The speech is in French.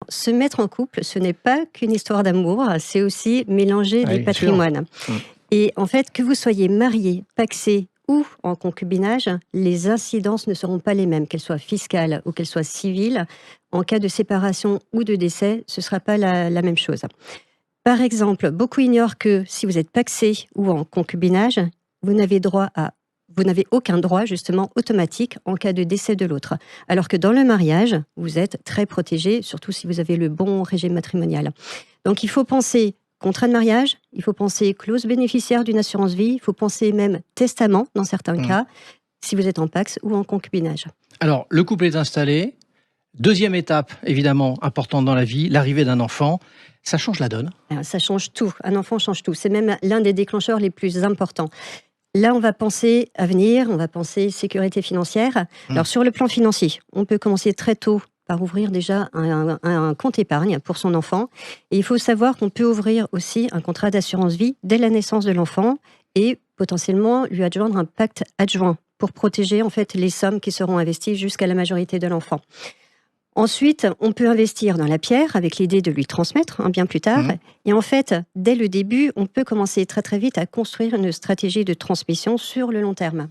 se mettre en couple, ce n'est pas qu'une histoire d'amour, c'est aussi mélanger Oui, des bien sûr. patrimoines. Mm. Et en fait, que vous soyez marié, pacsé ou en concubinage, les incidences ne seront pas les mêmes, qu'elles soient fiscales ou qu'elles soient civiles. En cas de séparation ou de décès, ce ne sera pas la même chose. Par exemple, beaucoup ignorent que si vous êtes pacsé ou en concubinage, vous n'avez aucun droit justement automatique en cas de décès de l'autre. Alors que dans le mariage, vous êtes très protégé, surtout si vous avez le bon régime matrimonial. Donc il faut penser contrat de mariage, il faut penser clause bénéficiaire d'une assurance vie, il faut penser même testament dans certains cas, si vous êtes en pax ou en concubinage. Alors, le couple est installé. Deuxième étape, évidemment, importante dans la vie, l'arrivée d'un enfant. Ça change la donne. Alors, ça change tout, un enfant change tout. C'est même l'un des déclencheurs les plus importants. Là, on va penser avenir, on va penser sécurité financière. Alors, sur le plan financier, on peut commencer très tôt par ouvrir déjà un compte épargne pour son enfant. Et il faut savoir qu'on peut ouvrir aussi un contrat d'assurance vie dès la naissance de l'enfant et potentiellement lui adjoindre un pacte adjoint pour protéger en fait les sommes qui seront investies jusqu'à la majorité de l'enfant. Ensuite, on peut investir dans la pierre avec l'idée de lui transmettre bien plus tard. Et en fait, dès le début, on peut commencer très très vite à construire une stratégie de transmission sur le long terme.